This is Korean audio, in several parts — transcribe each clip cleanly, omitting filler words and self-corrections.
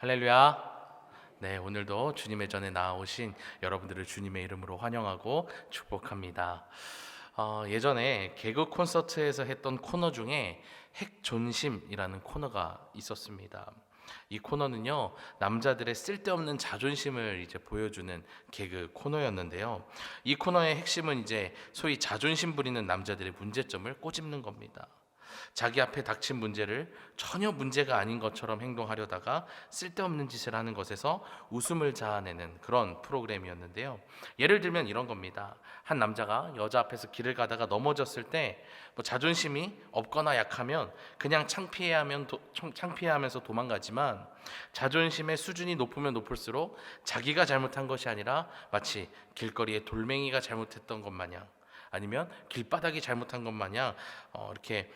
할렐루야. 네, 오늘도 주님의 전에 나아오신 여러분들을 주님의 이름으로 환영하고 축복합니다. 예전에 개그 콘서트에서 했던 코너 중에 핵존심이라는 코너가 있었습니다. 이 코너는요, 남자들의 쓸데없는 자존심을 이제 보여주는 개그 코너였는데요. 이 코너의 핵심은 이제 소위 자존심 부리는 남자들의 문제점을 꼬집는 겁니다. 자기 앞에 닥친 문제를 전혀 문제가 아닌 것처럼 행동하려다가 쓸데없는 짓을 하는 것에서 웃음을 자아내는 그런 프로그램이었는데요. 예를 들면 이런 겁니다. 한 남자가 여자 앞에서 길을 가다가 넘어졌을 때 자존심이 없거나 약하면 그냥 창피해하면서 도망가지만, 자존심의 수준이 높으면 높을수록 자기가 잘못한 것이 아니라 마치 길거리에 돌멩이가 잘못했던 것 마냥, 아니면 길바닥이 잘못한 것 마냥 이렇게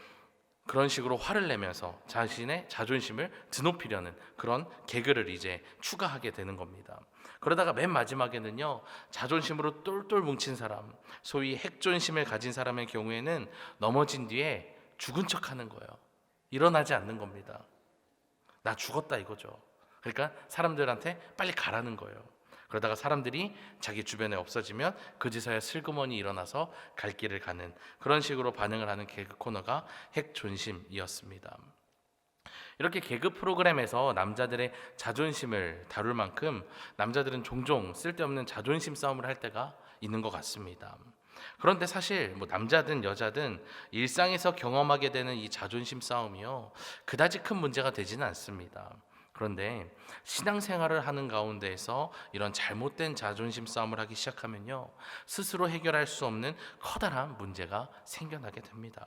그런 식으로 화를 내면서 자신의 자존심을 드높이려는 그런 개그를 이제 추가하게 되는 겁니다. 그러다가 맨 마지막에는요, 자존심으로 똘똘 뭉친 사람, 소위 핵존심을 가진 사람의 경우에는 넘어진 뒤에 죽은 척하는 거예요. 일어나지 않는 겁니다. 나 죽었다 이거죠. 그러니까 사람들한테 빨리 가라는 거예요. 그러다가 사람들이 자기 주변에 없어지면 그제서야 슬그머니 일어나서 갈 길을 가는 그런 식으로 반응을 하는 개그 코너가 핵존심이었습니다. 이렇게 개그 프로그램에서 남자들의 자존심을 다룰 만큼 남자들은 종종 쓸데없는 자존심 싸움을 할 때가 있는 것 같습니다. 그런데 사실 남자든 여자든 일상에서 경험하게 되는 이 자존심 싸움이요, 그다지 큰 문제가 되지는 않습니다. 그런데 신앙생활을 하는 가운데에서 이런 잘못된 자존심 싸움을 하기 시작하면요, 스스로 해결할 수 없는 커다란 문제가 생겨나게 됩니다.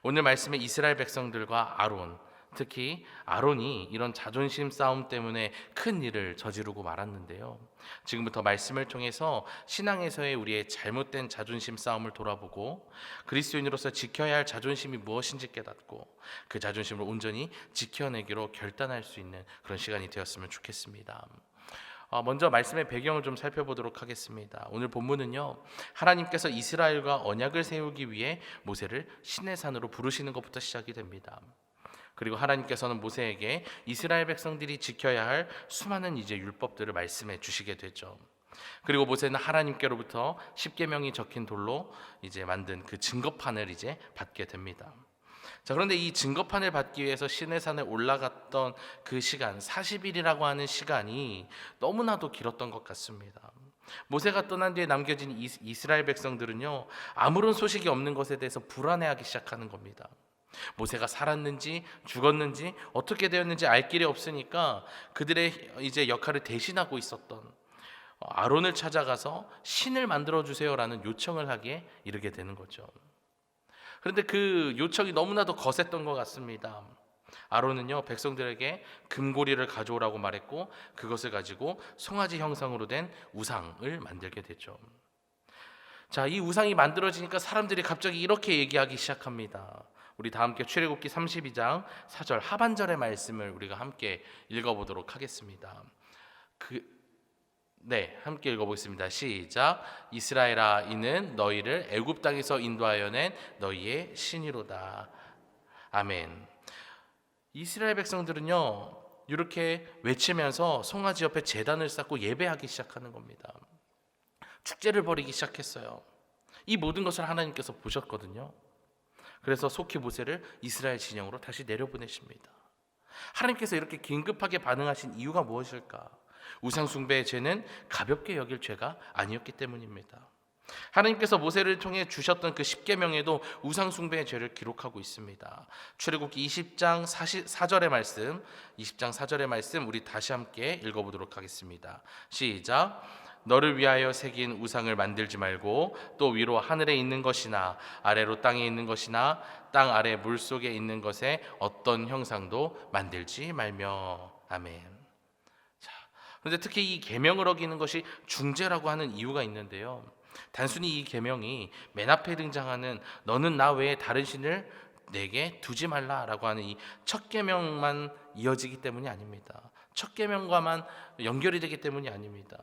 오늘 말씀에 이스라엘 백성들과 아론, 특히 아론이 이런 자존심 싸움 때문에 큰 일을 저지르고 말았는데요. 지금부터 말씀을 통해서 신앙에서의 우리의 잘못된 자존심 싸움을 돌아보고 그리스도인으로서 지켜야 할 자존심이 무엇인지 깨닫고 그 자존심을 온전히 지켜내기로 결단할 수 있는 그런 시간이 되었으면 좋겠습니다. 먼저 말씀의 배경을 좀 살펴보도록 하겠습니다. 오늘 본문은요, 하나님께서 이스라엘과 언약을 세우기 위해 모세를 시내산으로 부르시는 것부터 시작이 됩니다. 그리고 하나님께서는 모세에게 이스라엘 백성들이 지켜야 할 수많은 이제 율법들을 말씀해 주시게 되죠. 그리고 모세는 하나님께로부터 십계명이 적힌 돌로 이제 만든 그 증거판을 이제 받게 됩니다. 자, 그런데 이 증거판을 받기 위해서 시내산에 올라갔던 그 시간, 40일이라고 하는 시간이 너무나도 길었던 것 같습니다. 모세가 떠난 뒤에 남겨진 이스라엘 백성들은요, 아무런 소식이 없는 것에 대해서 불안해하기 시작하는 겁니다. 모세가 살았는지 죽었는지 어떻게 되었는지 알 길이 없으니까 그들의 이제 역할을 대신하고 있었던 아론을 찾아가서 신을 만들어 주세요라는 요청을 하기에 이르게 되는 거죠. 그런데 그 요청이 너무나도 거셌던 것 같습니다. 아론은요, 백성들에게 금고리를 가져오라고 말했고 그것을 가지고 송아지 형상으로 된 우상을 만들게 됐죠. 자, 이 우상이 만들어지니까 사람들이 갑자기 이렇게 얘기하기 시작합니다. 우리 다 함께 출애굽기 32장 4절 하반절의 말씀을 우리가 함께 읽어보도록 하겠습니다. 함께 읽어보겠습니다. 시작. 이스라엘아, 이는 너희를 애굽 땅에서 인도하여 낸 너희의 신이로다. 아멘. 이스라엘 백성들은요, 이렇게 외치면서 송아지 옆에 제단을 쌓고 예배하기 시작하는 겁니다. 축제를 벌이기 시작했어요. 이 모든 것을 하나님께서 보셨거든요. 그래서 속히 모세를 이스라엘 진영으로 다시 내려보내십니다. 하나님께서 이렇게 긴급하게 반응하신 이유가 무엇일까? 우상 숭배의 죄는 가볍게 여길 죄가 아니었기 때문입니다. 하나님께서 모세를 통해 주셨던 그 십계명에도 우상 숭배의 죄를 기록하고 있습니다. 출애굽기 20장 4절의 말씀, 20장 4절의 말씀 우리 다시 함께 읽어보도록 하겠습니다. 시작. 너를 위하여 새긴 우상을 만들지 말고 또 위로 하늘에 있는 것이나 아래로 땅에 있는 것이나 땅 아래 물속에 있는 것에 어떤 형상도 만들지 말며. 아멘. 자, 그런데 특히 이 계명을 어기는 것이 중죄라고 하는 이유가 있는데요. 단순히 이 계명이 맨 앞에 등장하는 너는 나 외에 다른 신을 내게 두지 말라라고 하는 이 첫 계명만 이어지기 때문이 아닙니다. 첫 계명과만 연결이 되기 때문이 아닙니다.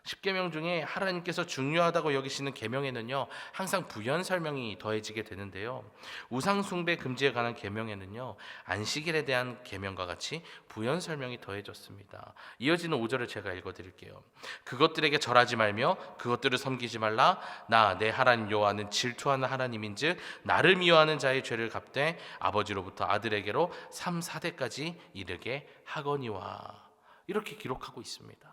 십계명 중에 하나님께서 중요하다고 여기시는 계명에는요, 항상 부연 설명이 더해지게 되는데요. 우상 숭배 금지에 관한 계명에는요, 안식일에 대한 계명과 같이 부연 설명이 더해졌습니다. 이어지는 5절을 제가 읽어드릴게요. 그것들에게 절하지 말며 그것들을 섬기지 말라. 나 내 하나님 여호와는 질투하는 하나님인즉 나를 미워하는 자의 죄를 갚되 아버지로부터 아들에게로 3, 4대까지 이르게 하거니와. 이렇게 기록하고 있습니다.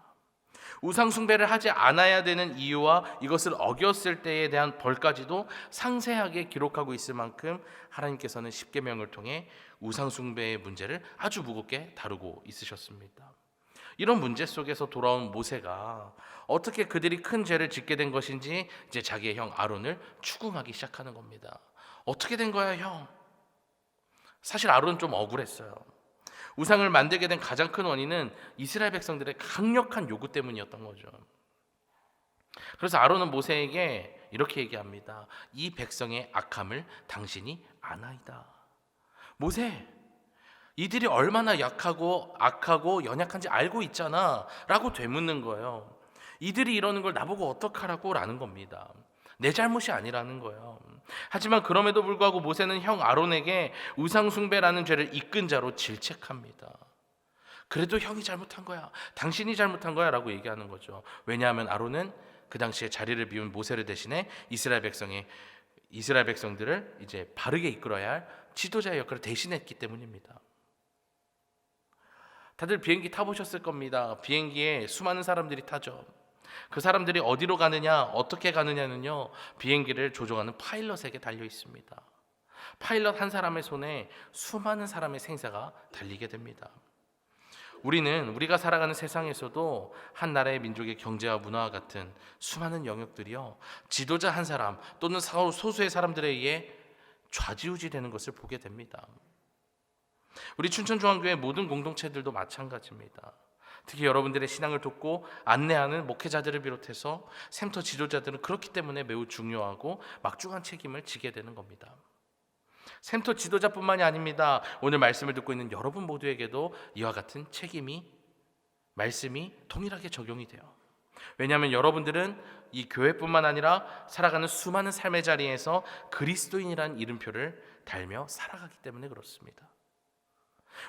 우상 숭배를 하지 않아야 되는 이유와 이것을 어겼을 때에 대한 벌까지도 상세하게 기록하고 있을 만큼 하나님께서는 십계명을 통해 우상 숭배의 문제를 아주 무겁게 다루고 있으셨습니다. 이런 문제 속에서 돌아온 모세가 어떻게 그들이 큰 죄를 짓게 된 것인지 이제 자기의 형 아론을 추궁하기 시작하는 겁니다. 어떻게 된 거야, 형? 사실 아론은 좀 억울했어요. 우상을 만들게 된 가장 큰 원인은 이스라엘 백성들의 강력한 요구 때문이었던 거죠. 그래서 아론은 모세에게 이렇게 얘기합니다. 이 백성의 악함을 당신이 아나이다. 모세, 이들이 얼마나 약하고 악하고 연약한지 알고 있잖아 라고 되묻는 거예요. 이들이 이러는 걸 나보고 어떡하라고 라는 겁니다. 내 잘못이 아니라는 거예요. 하지만 그럼에도 불구하고 모세는 형 아론에게 우상 숭배라는 죄를 이끈 자로 질책합니다. 그래도 형이 잘못한 거야, 당신이 잘못한 거야 라고 얘기하는 거죠. 왜냐하면 아론은 그 당시에 자리를 비운 모세를 대신해 이스라엘 백성들을 이제 바르게 이끌어야 할 지도자의 역할을 대신했기 때문입니다. 다들 비행기 타보셨을 겁니다. 비행기에 수많은 사람들이 타죠. 그 사람들이 어디로 가느냐, 어떻게 가느냐는요, 비행기를 조종하는 파일럿에게 달려 있습니다. 파일럿 한 사람의 손에 수많은 사람의 생사가 달리게 됩니다. 우리가 살아가는 세상에서도 한 나라의 민족의 경제와 문화와 같은 수많은 영역들이요, 지도자 한 사람 또는 소수의 사람들에 의해 좌지우지되는 것을 보게 됩니다. 우리 춘천중앙교회 모든 공동체들도 마찬가지입니다. 특히 여러분들의 신앙을 돕고 안내하는 목회자들을 비롯해서 샘터 지도자들은 그렇기 때문에 매우 중요하고 막중한 책임을 지게 되는 겁니다. 샘터 지도자뿐만이 아닙니다. 오늘 말씀을 듣고 있는 여러분 모두에게도 이와 같은 말씀이 동일하게 적용이 돼요. 왜냐하면 여러분들은 이 교회뿐만 아니라 살아가는 수많은 삶의 자리에서 그리스도인이라는 이름표를 달며 살아가기 때문에 그렇습니다.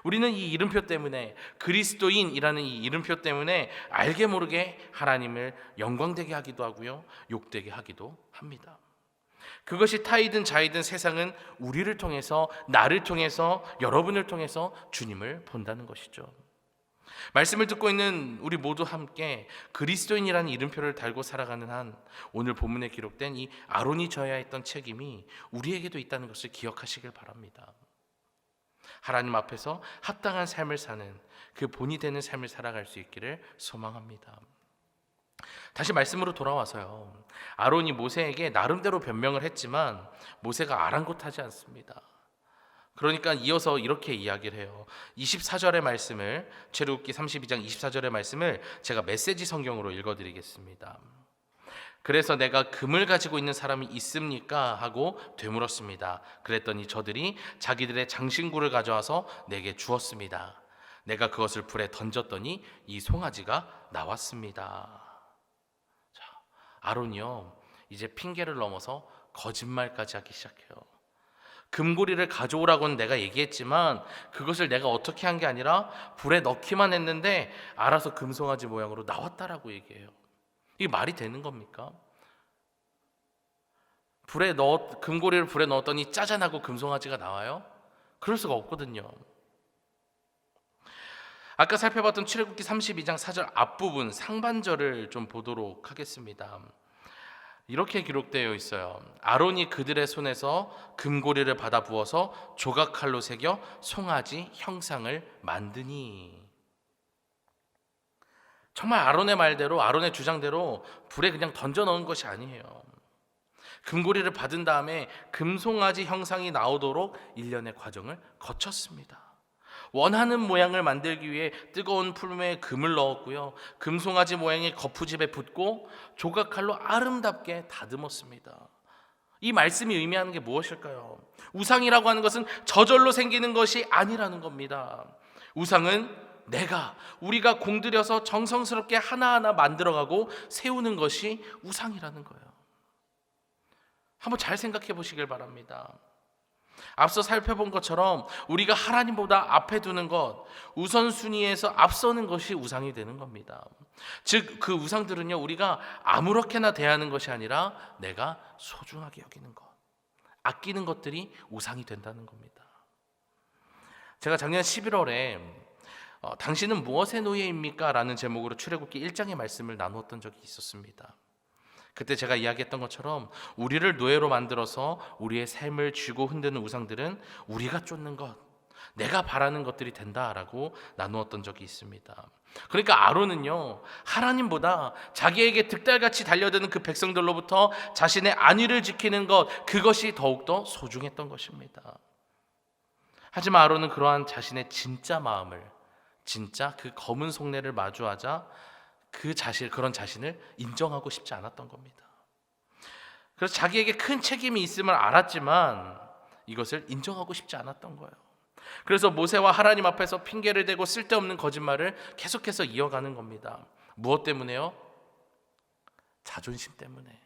우리는 이 이름표 때문에, 그리스도인이라는 이 이름표 때문에 알게 모르게 하나님을 영광되게 하기도 하고요, 욕되게 하기도 합니다. 그것이 타이든 자이든 세상은 우리를 통해서, 나를 통해서, 여러분을 통해서 주님을 본다는 것이죠. 말씀을 듣고 있는 우리 모두 함께 그리스도인이라는 이름표를 달고 살아가는 한, 오늘 본문에 기록된 이 아론이 져야 했던 책임이 우리에게도 있다는 것을 기억하시길 바랍니다. 하나님 앞에서 합당한 삶을 사는, 그 본이 되는 삶을 살아갈 수 있기를 소망합니다. 다시 말씀으로 돌아와서요, 아론이 모세에게 나름대로 변명을 했지만 모세가 아랑곳하지 않습니다. 그러니까 이어서 이렇게 이야기를 해요. 24절의 말씀을, 출애굽기 32장 24절의 말씀을 제가 메시지 성경으로 읽어드리겠습니다. 그래서 내가 금을 가지고 있는 사람이 있습니까? 하고 되물었습니다. 그랬더니 저들이 자기들의 장신구를 가져와서 내게 주었습니다. 내가 그것을 불에 던졌더니 이 송아지가 나왔습니다. 자, 아론이요, 이제 핑계를 넘어서 거짓말까지 하기 시작해요. 금고리를 가져오라고는 내가 얘기했지만 그것을 내가 어떻게 한 게 아니라 불에 넣기만 했는데 알아서 금송아지 모양으로 나왔다라고 얘기해요. 이게 말이 되는 겁니까? 금고리를 불에 넣었더니 짜잔하고 금송아지가 나와요? 그럴 수가 없거든요. 아까 살펴봤던 출애굽기 32장 4절 앞부분 상반절을 좀 보도록 하겠습니다. 이렇게 기록되어 있어요. 아론이 그들의 손에서 금고리를 받아 부어서 조각칼로 새겨 송아지 형상을 만드니. 정말 아론의 말대로, 아론의 주장대로 불에 그냥 던져 넣은 것이 아니에요. 금고리를 받은 다음에 금송아지 형상이 나오도록 일련의 과정을 거쳤습니다. 원하는 모양을 만들기 위해 뜨거운 풀무에 금을 넣었고요, 금송아지 모양의 거푸집에 붓고 조각칼로 아름답게 다듬었습니다. 이 말씀이 의미하는 게 무엇일까요? 우상이라고 하는 것은 저절로 생기는 것이 아니라는 겁니다. 우상은 우리가 공들여서 정성스럽게 하나하나 만들어가고 세우는 것이 우상이라는 거예요. 한번 잘 생각해 보시길 바랍니다. 앞서 살펴본 것처럼 우리가 하나님보다 앞에 두는 것, 우선순위에서 앞서는 것이 우상이 되는 겁니다. 즉 그 우상들은요, 우리가 아무렇게나 대하는 것이 아니라 내가 소중하게 여기는 것, 아끼는 것들이 우상이 된다는 겁니다. 제가 작년 11월에 당신은 무엇의 노예입니까? 라는 제목으로 출애굽기 1장의 말씀을 나누었던 적이 있었습니다. 그때 제가 이야기했던 것처럼 우리를 노예로 만들어서 우리의 삶을 쥐고 흔드는 우상들은 우리가 쫓는 것, 내가 바라는 것들이 된다라고 나누었던 적이 있습니다. 그러니까 아론은요, 하나님보다 자기에게 득달같이 달려드는 그 백성들로부터 자신의 안위를 지키는 것, 그것이 더욱더 소중했던 것입니다. 하지만 아론은 그러한 자신의 진짜 마음을, 진짜 그 검은 속내를 마주하자 그런 자신을 인정하고 싶지 않았던 겁니다. 그래서 자기에게 큰 책임이 있음을 알았지만 이것을 인정하고 싶지 않았던 거예요. 그래서 모세와 하나님 앞에서 핑계를 대고 쓸데없는 거짓말을 계속해서 이어가는 겁니다. 무엇 때문에요? 자존심 때문에.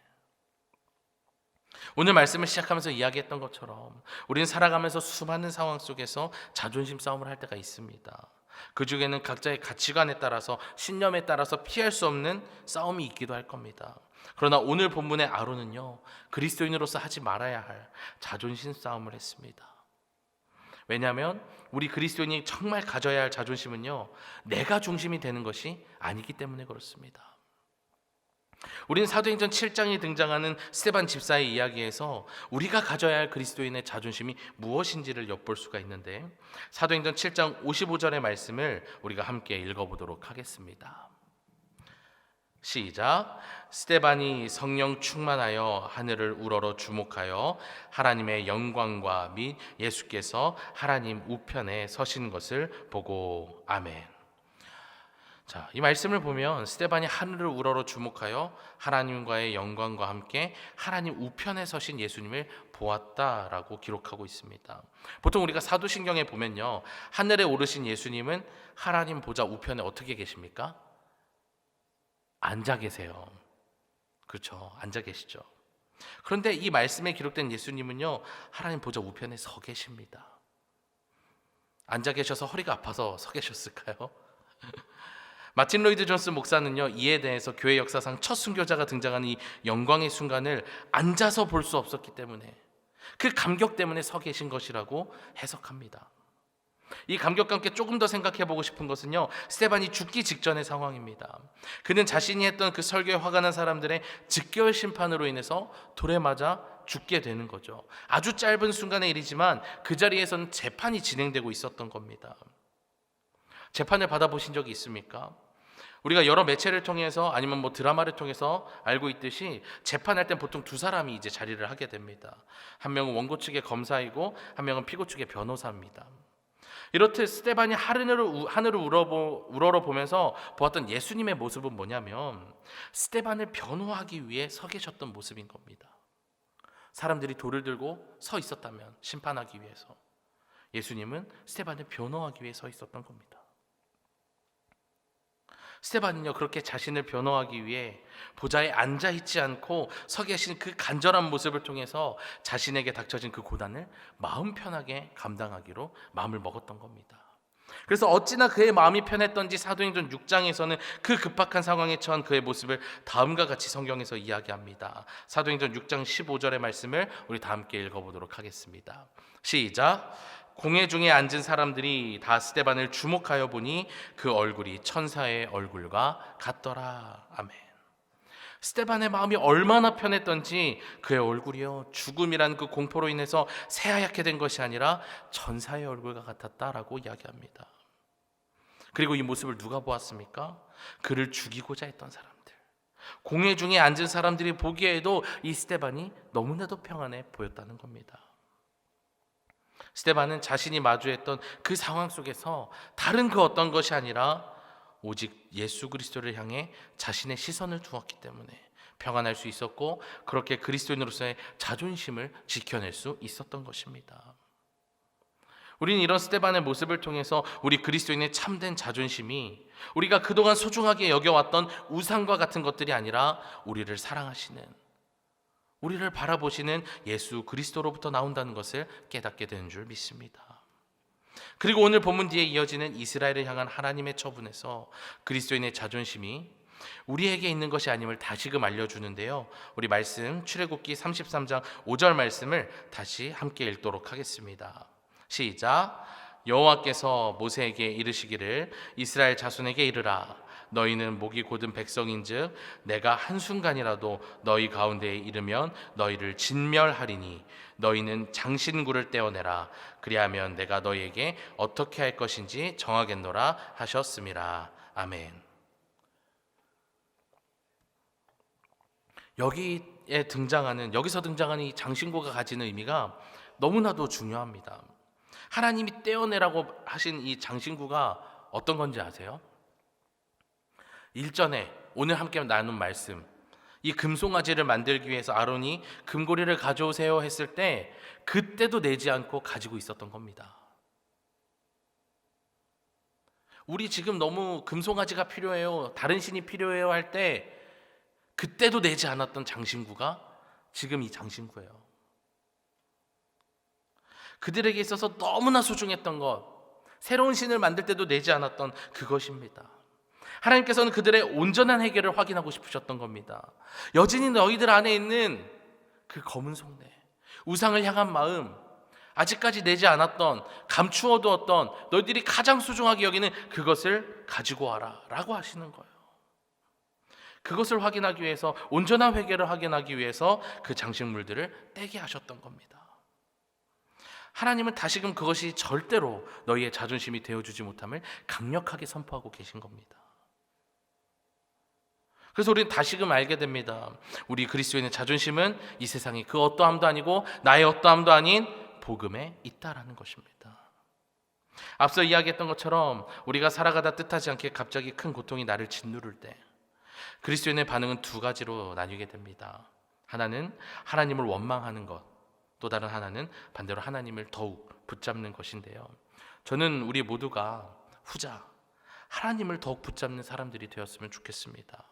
오늘 말씀을 시작하면서 이야기했던 것처럼 우리는 살아가면서 수많은 상황 속에서 자존심 싸움을 할 때가 있습니다. 그 중에는 각자의 가치관에 따라서, 신념에 따라서 피할 수 없는 싸움이 있기도 할 겁니다. 그러나 오늘 본문의 아론은요, 그리스도인으로서 하지 말아야 할 자존심 싸움을 했습니다. 왜냐하면 우리 그리스도인이 정말 가져야 할 자존심은요, 내가 중심이 되는 것이 아니기 때문에 그렇습니다. 우리는 사도행전 7장에 등장하는 스데반 집사의 이야기에서 우리가 가져야 할 그리스도인의 자존심이 무엇인지를 엿볼 수가 있는데, 사도행전 7장 55절의 말씀을 우리가 함께 읽어보도록 하겠습니다. 시작. 스데반이 성령 충만하여 하늘을 우러러 주목하여 하나님의 영광과 및 예수께서 하나님 우편에 서신 것을 보고. 아멘. 자, 이 말씀을 보면 스데반이 하늘을 우러러 주목하여 하나님과의 영광과 함께 하나님 우편에 서신 예수님을 보았다라고 기록하고 있습니다. 보통 우리가 사도신경에 보면요, 하늘에 오르신 예수님은 하나님 보좌 우편에 어떻게 계십니까? 앉아 계세요. 그렇죠, 앉아 계시죠. 그런데 이 말씀에 기록된 예수님은요, 하나님 보좌 우편에 서 계십니다. 앉아 계셔서 허리가 아파서 서 계셨을까요? 마틴 로이드 존스 목사는요, 이에 대해서 교회 역사상 첫 순교자가 등장하는 이 영광의 순간을 앉아서 볼 수 없었기 때문에, 그 감격 때문에 서 계신 것이라고 해석합니다. 이 감격과 함께 조금 더 생각해 보고 싶은 것은요, 스데반이 죽기 직전의 상황입니다. 그는 자신이 했던 그 설교에 화가 난 사람들의 즉결 심판으로 인해서 돌에 맞아 죽게 되는 거죠. 아주 짧은 순간의 일이지만 그 자리에서는 재판이 진행되고 있었던 겁니다. 재판을 받아보신 적이 있습니까? 우리가 여러 매체를 통해서 아니면 드라마를 통해서 알고 있듯이 재판할 땐 보통 두 사람이 이제 자리를 하게 됩니다. 한 명은 원고 측의 검사이고 한 명은 피고 측의 변호사입니다. 이렇듯 스데반이 하늘을 우러러 보면서 보았던 예수님의 모습은 뭐냐면 스데반을 변호하기 위해 서 계셨던 모습인 겁니다. 사람들이 돌을 들고 서 있었다면 심판하기 위해서, 예수님은 스데반을 변호하기 위해 서 있었던 겁니다. 스데반은요, 그렇게 자신을 변호하기 위해 보좌에 앉아있지 않고 서 계신 그 간절한 모습을 통해서 자신에게 닥쳐진 그 고난을 마음 편하게 감당하기로 마음을 먹었던 겁니다. 그래서 어찌나 그의 마음이 편했던지 사도행전 6장에서는 그 급박한 상황에 처한 그의 모습을 다음과 같이 성경에서 이야기합니다. 사도행전 6장 15절의 말씀을 우리 다 함께 읽어보도록 하겠습니다. 시작. 공회 중에 앉은 사람들이 다 스데반을 주목하여 보니 그 얼굴이 천사의 얼굴과 같더라. 아멘. 스데반의 마음이 얼마나 편했던지 그의 얼굴이요, 죽음이란 그 공포로 인해서 새하얗게 된 것이 아니라 천사의 얼굴과 같았다라고 이야기합니다. 그리고 이 모습을 누가 보았습니까? 그를 죽이고자 했던 사람들, 공회 중에 앉은 사람들이 보기에도 이 스데반이 너무나도 평안해 보였다는 겁니다. 스데반은 자신이 마주했던 그 상황 속에서 다른 그 어떤 것이 아니라 오직 예수 그리스도를 향해 자신의 시선을 두었기 때문에 평안할 수 있었고, 그렇게 그리스도인으로서의 자존심을 지켜낼 수 있었던 것입니다. 우리는 이런 스데반의 모습을 통해서 우리 그리스도인의 참된 자존심이 우리가 그동안 소중하게 여겨왔던 우상과 같은 것들이 아니라 우리를 사랑하시는, 우리를 바라보시는 예수 그리스도로부터 나온다는 것을 깨닫게 되는 줄 믿습니다. 그리고 오늘 본문 뒤에 이어지는 이스라엘을 향한 하나님의 처분에서 그리스도인의 자존심이 우리에게 있는 것이 아님을 다시금 알려주는데요. 우리 말씀 출애굽기 33장 5절 말씀을 다시 함께 읽도록 하겠습니다. 시작. 여호와께서 모세에게 이르시기를 이스라엘 자손에게 이르라. 너희는 목이 곧은 백성인즉 내가 한순간이라도 너희 가운데에 이르면 너희를 진멸하리니 너희는 장신구를 떼어내라. 그리하면 내가 너희에게 어떻게 할 것인지 정하겠노라 하셨음이라. 아멘. 여기서 등장하는 이 장신구가 가지는 의미가 너무나도 중요합니다. 하나님이 떼어내라고 하신 이 장신구가 어떤 건지 아세요? 일전에 오늘 함께 나눈 말씀, 이 금송아지를 만들기 위해서 아론이 금고리를 가져오세요 했을 때 그때도 내지 않고 가지고 있었던 겁니다. 우리 지금 너무 금송아지가 필요해요, 다른 신이 필요해요 할 때 그때도 내지 않았던 장신구가 지금 이 장신구예요. 그들에게 있어서 너무나 소중했던 것, 새로운 신을 만들 때도 내지 않았던 그것입니다. 하나님께서는 그들의 온전한 해결을 확인하고 싶으셨던 겁니다. 여전히 너희들 안에 있는 그 검은 속내, 우상을 향한 마음, 아직까지 내지 않았던, 감추어두었던 너희들이 가장 소중하게 여기는 그것을 가지고 와라 라고 하시는 거예요. 그것을 확인하기 위해서, 온전한 회개를 확인하기 위해서 그 장식물들을 떼게 하셨던 겁니다. 하나님은 다시금 그것이 절대로 너희의 자존심이 되어주지 못함을 강력하게 선포하고 계신 겁니다. 그래서 우리는 다시금 알게 됩니다. 우리 그리스도인의 자존심은 이 세상의 그 어떠함도 아니고 나의 어떠함도 아닌 복음에 있다라는 것입니다. 앞서 이야기했던 것처럼 우리가 살아가다 뜻하지 않게 갑자기 큰 고통이 나를 짓누를 때 그리스도인의 반응은 두 가지로 나뉘게 됩니다. 하나는 하나님을 원망하는 것, 또 다른 하나는 반대로 하나님을 더욱 붙잡는 것인데요. 저는 우리 모두가 후자, 하나님을 더욱 붙잡는 사람들이 되었으면 좋겠습니다.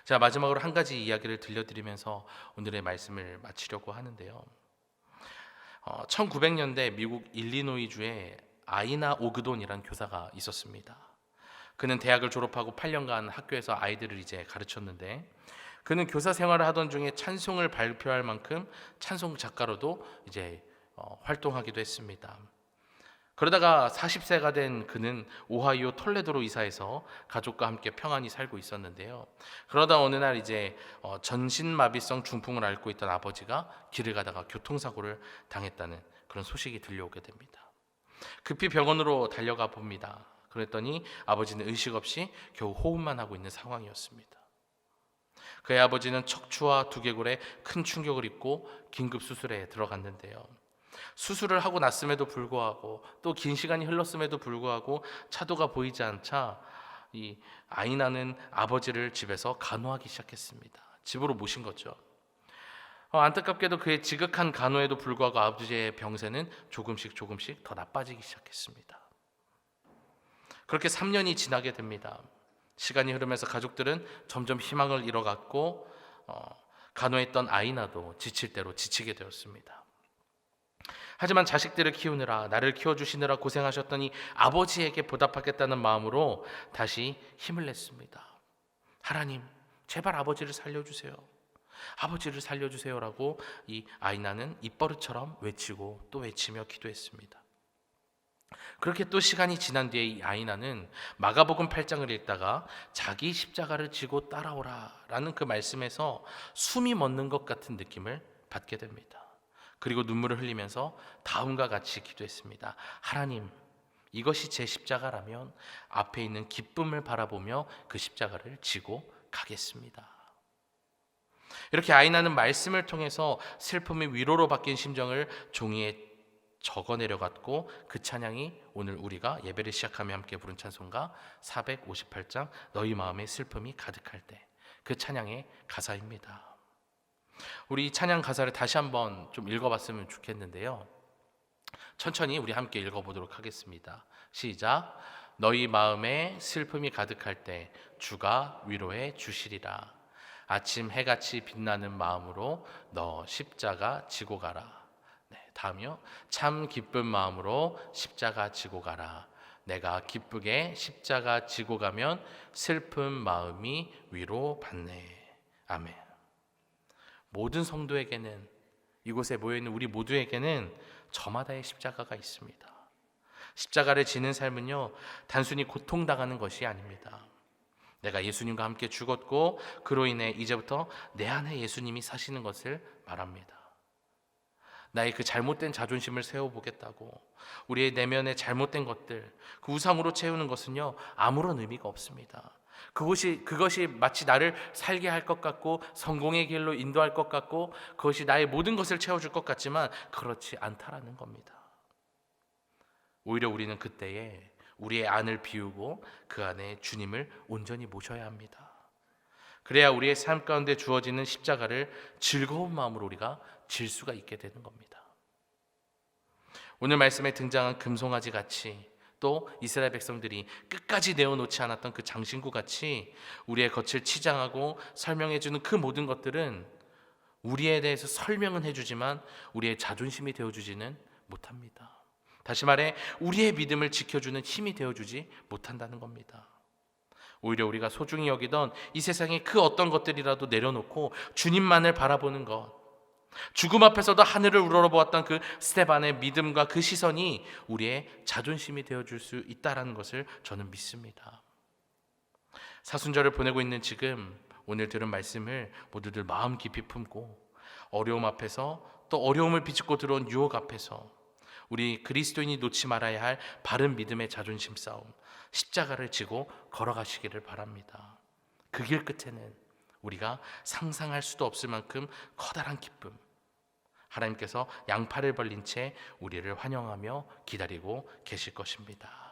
자, 마지막으로 한 가지 이야기를 들려드리면서 오늘의 말씀을 마치려고 하는데요. 1900년대 미국 일리노이주에 아이나 오그돈이라는 교사가 있었습니다. 그는 대학을 졸업하고 8년간 학교에서 아이들을 이제 가르쳤는데 그는 교사 생활을 하던 중에 찬송을 발표할 만큼 찬송 작가로도 이제 활동하기도 했습니다. 그러다가 40세가 된 그는 오하이오 톨레도로 이사해서 가족과 함께 평안히 살고 있었는데요. 그러다 어느 날 이제 전신마비성 중풍을 앓고 있던 아버지가 길을 가다가 교통사고를 당했다는 그런 소식이 들려오게 됩니다. 급히 병원으로 달려가 봅니다. 그랬더니 아버지는 의식 없이 겨우 호흡만 하고 있는 상황이었습니다. 그의 아버지는 척추와 두개골에 큰 충격을 입고 긴급 수술에 들어갔는데요. 수술을 하고 났음에도 불구하고 또 긴 시간이 흘렀음에도 불구하고 차도가 보이지 않자 이 아이나는 아버지를 집에서 간호하기 시작했습니다. 집으로 모신 거죠. 안타깝게도 그의 지극한 간호에도 불구하고 아버지의 병세는 조금씩 더 나빠지기 시작했습니다. 그렇게 3년이 지나게 됩니다. 시간이 흐르면서 가족들은 점점 희망을 잃어갔고 간호했던 아이나도 지칠 대로 지치게 되었습니다. 하지만 자식들을 키우느라, 나를 키워주시느라 고생하셨더니 아버지에게 보답하겠다는 마음으로 다시 힘을 냈습니다. 하나님, 제발 아버지를 살려주세요. 아버지를 살려주세요라고 이 아이나는 입버릇처럼 외치고 또 외치며 기도했습니다. 그렇게 또 시간이 지난 뒤에 이 아이나는 마가복음 8장을 읽다가 자기 십자가를 지고 따라오라 라는 그 말씀에서 숨이 멎는 것 같은 느낌을 받게 됩니다. 그리고 눈물을 흘리면서 다음과 같이 기도했습니다. 하나님, 이것이 제 십자가라면 앞에 있는 기쁨을 바라보며 그 십자가를 지고 가겠습니다. 이렇게 아이나는 말씀을 통해서 슬픔이 위로로 바뀐 심정을 종이에 적어내려갔고 그 찬양이 오늘 우리가 예배를 시작하며 함께 부른 찬송가 458장 너희 마음에 슬픔이 가득할 때, 그 찬양의 가사입니다. 우리 찬양 가사를 다시 한번 좀 읽어봤으면 좋겠는데요. 천천히 우리 함께 읽어보도록 하겠습니다. 시작. 너희 마음에 슬픔이 가득할 때 주가 위로해 주시리라. 아침 해같이 빛나는 마음으로 너 십자가 지고 가라. 네, 다음이요. 참 기쁜 마음으로 십자가 지고 가라. 내가 기쁘게 십자가 지고 가면 슬픈 마음이 위로받네. 아멘. 모든 성도에게는, 이곳에 모여있는 우리 모두에게는 저마다의 십자가가 있습니다. 십자가를 지는 삶은요, 단순히 고통당하는 것이 아닙니다. 내가 예수님과 함께 죽었고 그로 인해 이제부터 내 안에 예수님이 사시는 것을 말합니다. 나의 그 잘못된 자존심을 세워보겠다고 우리의 내면의 잘못된 것들, 그 우상으로 채우는 것은요, 아무런 의미가 없습니다. 그것이 마치 나를 살게 할 것 같고 성공의 길로 인도할 것 같고 그것이 나의 모든 것을 채워줄 것 같지만 그렇지 않다라는 겁니다. 오히려 우리는 그때에 우리의 안을 비우고 그 안에 주님을 온전히 모셔야 합니다. 그래야 우리의 삶 가운데 주어지는 십자가를 즐거운 마음으로 우리가 질 수가 있게 되는 겁니다. 오늘 말씀에 등장한 금송아지 같이, 또 이스라엘 백성들이 끝까지 내어놓지 않았던 그 장신구 같이 우리의 겉을 치장하고 설명해주는 그 모든 것들은 우리에 대해서 설명은 해주지만 우리의 자존심이 되어주지는 못합니다. 다시 말해 우리의 믿음을 지켜주는 힘이 되어주지 못한다는 겁니다. 오히려 우리가 소중히 여기던 이 세상의 그 어떤 것들이라도 내려놓고 주님만을 바라보는 것, 죽음 앞에서도 하늘을 우러러보았던 그 스데반의 믿음과 그 시선이 우리의 자존심이 되어줄 수 있다는 것을 저는 믿습니다. 사순절을 보내고 있는 지금 오늘 들은 말씀을 모두들 마음 깊이 품고 어려움 앞에서, 또 어려움을 비집고 들어온 유혹 앞에서 우리 그리스도인이 놓지 말아야 할 바른 믿음의 자존심 싸움, 십자가를 지고 걸어가시기를 바랍니다. 그 길 끝에는 우리가 상상할 수도 없을 만큼 커다란 기쁨, 하나님께서 양팔을 벌린 채 우리를 환영하며 기다리고 계실 것입니다.